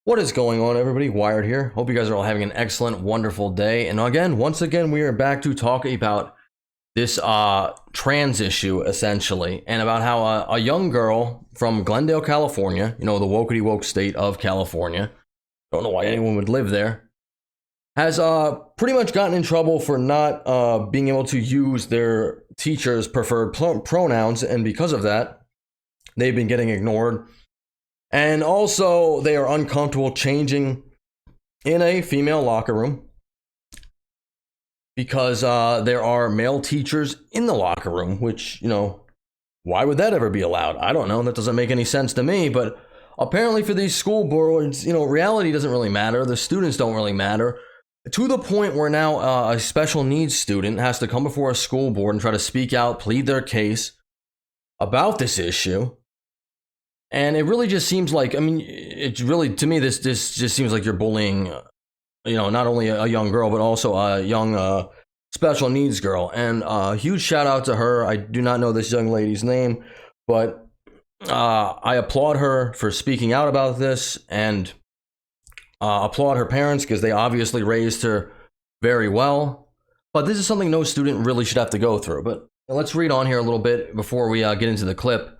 What is going on, everybody? Wired here. Hope you guys are all having an excellent, wonderful day. And once again, we are back to talk about this trans issue, essentially, and about how a young girl from Glendale, California, the wokety woke state of California, don't know why anyone would live there, has pretty much gotten in trouble for not being able to use their teacher's preferred pronouns, and because of that, they've been getting ignored. And also, they are uncomfortable changing in a female locker room because there are male teachers in the locker room, which, why would that ever be allowed? I don't know. That doesn't make any sense to me. But apparently for these school boards, reality doesn't really matter. The students don't really matter. To the point where now a special needs student has to come before a school board and try to speak out, plead their case about this issue. And it really just seems like, it's really, to me, this just seems like you're bullying, not only a young girl, but also a young special needs girl. And a huge shout out to her. I do not know this young lady's name, but I applaud her for speaking out about this, and applaud her parents because they obviously raised her very well. But this is something no student really should have to go through. But let's read on here a little bit before we get into the clip.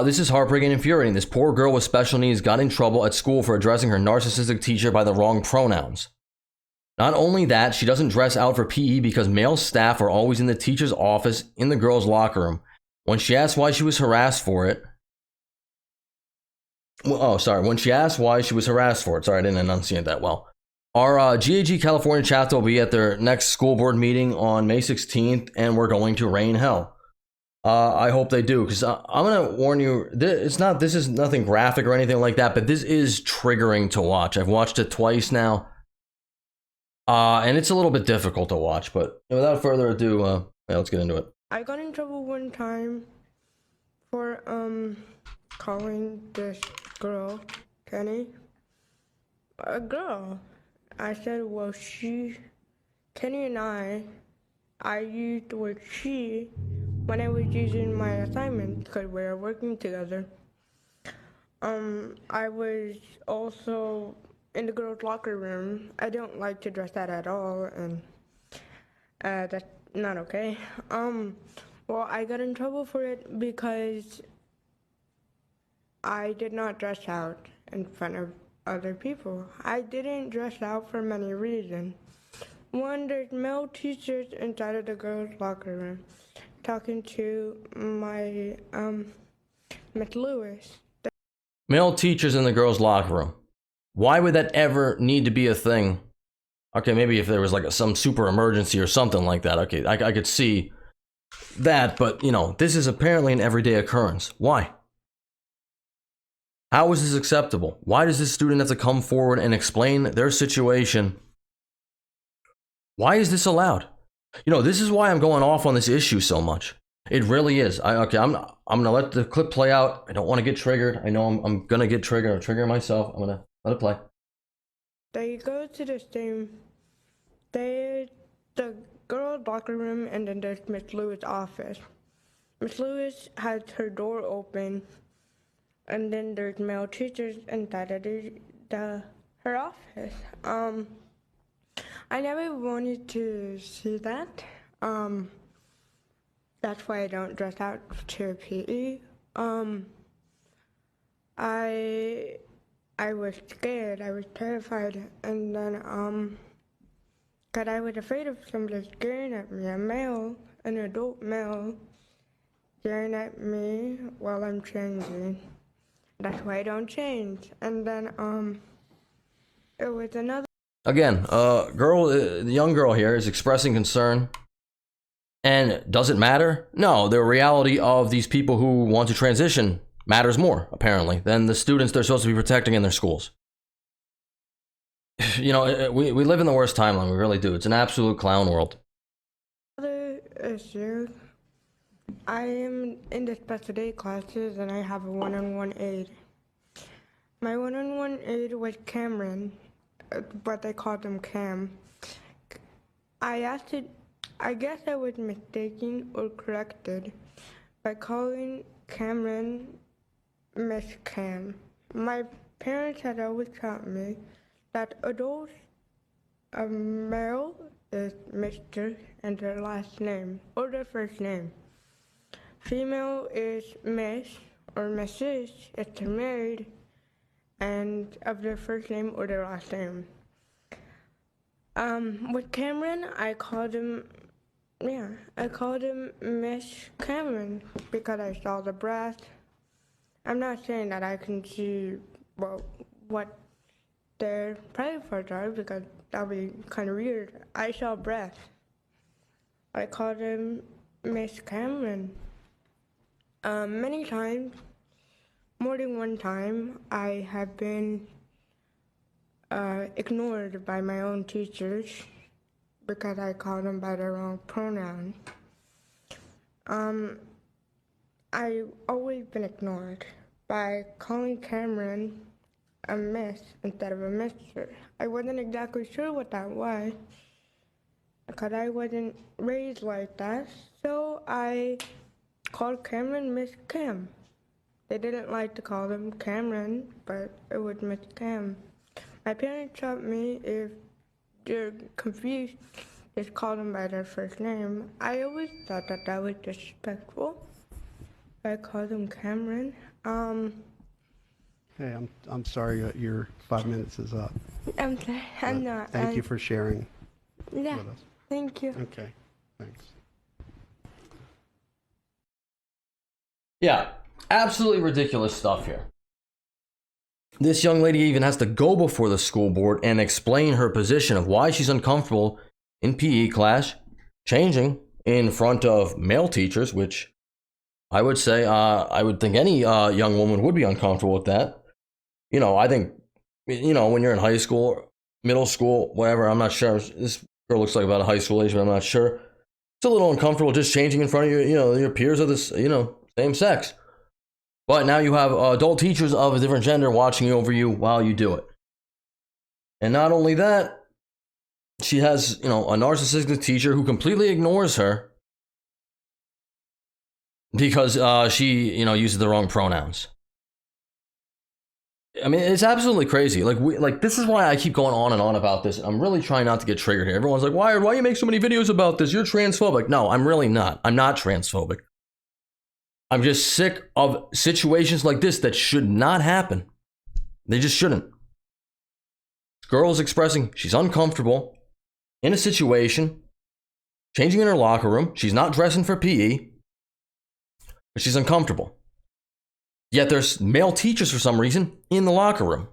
This is heartbreaking and infuriating. This poor girl with special needs got in trouble at school for addressing her narcissistic teacher by the wrong pronouns. Not only that, she doesn't dress out for PE because male staff are always in the teacher's office in the girls' locker room. When she asked why she was harassed for it, when she asked why she was harassed for it, sorry, I didn't enunciate that well. Our GAG California chapter will be at their next school board meeting on May 16th, and we're going to rain hell. I hope they do, because I'm gonna warn you. This is nothing graphic or anything like that, but this is triggering to watch. I've watched it twice now, and it's a little bit difficult to watch. But without further ado, let's get into it. I got in trouble one time for calling this girl Kenny a girl. I said, well, Kenny and I used the word she when I was using my assignment because we were working together. I was also in the girls' locker room. I don't like to dress that at all, and that's not okay. Well, I got in trouble for it because I did not dress out in front of other people. I didn't dress out for many reasons. One, there's male teachers inside of the girls' locker room talking to my Miss Lewis. Male teachers in the girls' locker room. Why would that ever need to be a thing? Okay, maybe if there was like some super emergency or something like that. Okay, I could see that, but this is apparently an everyday occurrence. Why? How is this acceptable? Why does this student have to come forward and explain their situation? Why is this allowed? This is why I'm going off on this issue so much. It really is. I'm gonna let the clip play out. I don't want to get triggered. I know I'm gonna get triggered. I'm triggering myself. I'm gonna let it play. They go to the same. The girls' locker room, and then there's Miss Lewis' office. Miss Lewis has her door open, and then there's male teachers inside of her office. I never wanted to see that. That's why I don't dress out to PE. I was scared. I was terrified, and then cause I was afraid of somebody staring at me, an adult male, staring at me while I'm changing. That's why I don't change. And then it was another. Again, the young girl here is expressing concern. And does it matter? No, the reality of these people who want to transition matters more, apparently, than the students they're supposed to be protecting in their schools. We live in the worst timeline, we really do. It's an absolute clown world. Another issue, I am in the special ed classes and I have a one-on-one aide. My one-on-one aide was Cameron, but they called him Cam. I guess I was mistaken or corrected by calling Cameron Miss Cam. My parents had always taught me that adults, a male is Mr. and their last name or their first name. Female is Miss or Mrs. if they're married and of their first name or their last name. With Cameron, I called him Miss Cameron because I saw the breath. I'm not saying that I can see what their private parts are because that would be kind of weird. I saw breath. I called him Miss Cameron. Many times, more than one time, I have been ignored by my own teachers because I called them by the wrong pronoun. I've always been ignored by calling Cameron a miss instead of a mister. I wasn't exactly sure what that was because I wasn't raised like that, so I called Cameron Miss Cam. They didn't like to call him Cameron, but it was Miss Cam. My parents taught me if you're confused, just call them by their first name. I always thought that that was disrespectful. I called him Cameron. Hey, I'm sorry that your 5 minutes is up. I'm sorry, I'm not. Thank you for sharing Yeah, with us. thank you. Okay, thanks. Yeah, absolutely ridiculous stuff here. This young lady even has to go before the school board and explain her position of why she's uncomfortable in PE class, changing in front of male teachers, which I would say, I would think any young woman would be uncomfortable with that. You know, I think, you know, when you're in high school, middle school, whatever, I'm not sure. This girl looks like about a high school age, but I'm not sure. It's a little uncomfortable just changing in front of your peers of this, same sex. But now you have adult teachers of a different gender watching over you while you do it. And not only that, she has, a narcissistic teacher who completely ignores her because she, uses the wrong pronouns. I mean, it's absolutely crazy. Like this is why I keep going on and on about this. I'm really trying not to get triggered here. Everyone's like, why you make so many videos about this? You're transphobic. No, I'm really not. I'm not transphobic. I'm just sick of situations like this that should not happen. They just shouldn't. This girl is expressing she's uncomfortable in a situation, changing in her locker room. She's not dressing for PE, but she's uncomfortable. Yet there's male teachers for some reason in the locker room.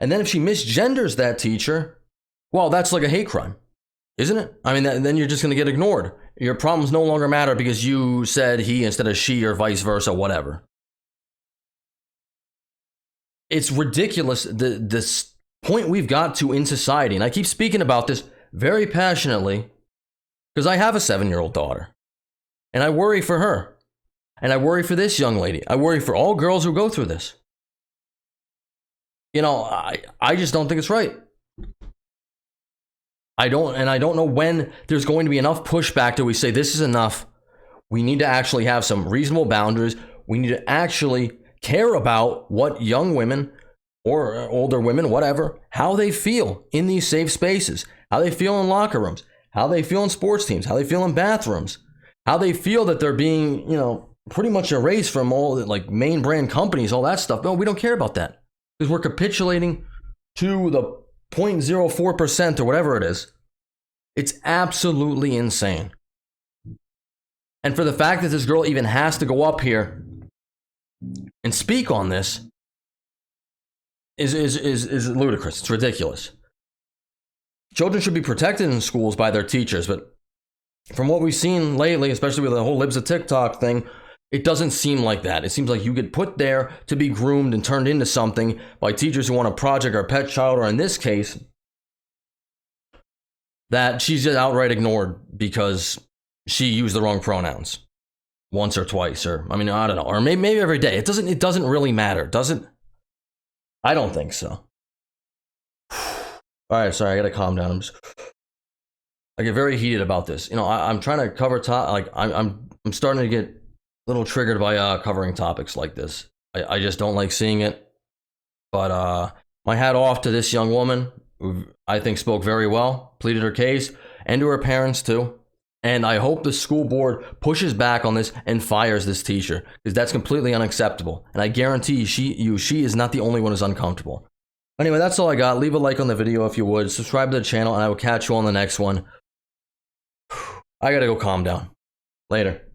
And then if she misgenders that teacher, well, that's like a hate crime, isn't it? I mean, then you're just going to get ignored. Your problems no longer matter because you said he instead of she or vice versa, whatever. It's ridiculous, this point we've got to in society. And I keep speaking about this very passionately because I have a 7-year-old daughter. And I worry for her. And I worry for this young lady. I worry for all girls who go through this. I just don't think it's right. I don't know when there's going to be enough pushback that we say this is enough. We need to actually have some reasonable boundaries. We need to actually care about what young women or older women, whatever, how they feel in these safe spaces, how they feel in locker rooms, how they feel in sports teams, how they feel in bathrooms, how they feel that they're being, pretty much erased from all like main brand companies, all that stuff. No, we don't care about that because we're capitulating to the 0.04% or whatever it is. It's absolutely insane. And for the fact that this girl even has to go up here and speak on this is ludicrous. It's ridiculous. Children should be protected in schools by their teachers, but from what we've seen lately, especially with the whole Libs of TikTok thing, it doesn't seem like that. It seems like you get put there to be groomed and turned into something by teachers who want to project our pet child, or in this case, that she's just outright ignored because she used the wrong pronouns once or twice, or I don't know, or maybe every day. It doesn't really matter, does it? I don't think so. All right, sorry, I gotta calm down. I get very heated about this. I'm trying to cover I'm starting to get a little triggered by covering topics like this. I just don't like seeing it. But my hat off to this young woman, who I think spoke very well, pleaded her case, and to her parents too. And I hope the school board pushes back on this and fires this teacher, because that's completely unacceptable. And I guarantee she is not the only one who's uncomfortable. Anyway, that's all I got. Leave a like on the video if you would. Subscribe to the channel, and I will catch you on the next one. I gotta go calm down. Later.